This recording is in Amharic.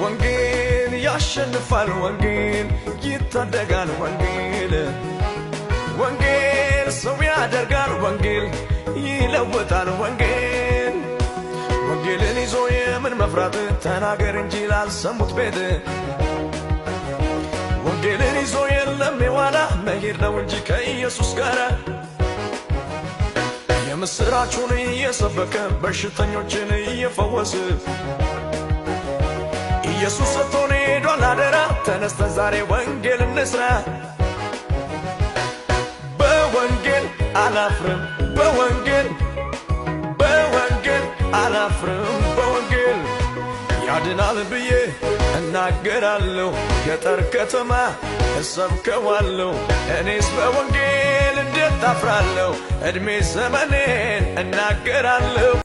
ወንጌል ያሸንፋል ወንጌል ይታደጋል ወንጌል ወንጌል ሰው ያደርጋል ወንጌል ይለውጣል ወንጌል ወንጌልን ይዞ የምን መፍራት ተናገር እንጂ ላልሰሙት ቤት ወንጌልን ይዞ የለም የዋላ መሄድ ነው እንጂ ከኢየሱስ ጋር የምስራቹን እየሰበከ በሽተኞችን እየፈወሰ ኢየሱስ ሰጥቶን ሄዷል አደራ ተነስተን ዛሬ ወንጌል እንስራ በወንጌል አላፍርም በወንጌል አላፍርም በወንጌል ያድናል ብዬ እናገራለሁ ገጠር ከተማ እሰብከዋለሁ እኔስ በወንጌል እንዴት አፍራለሁ እድሜ ዘመኔን እናገራለሁ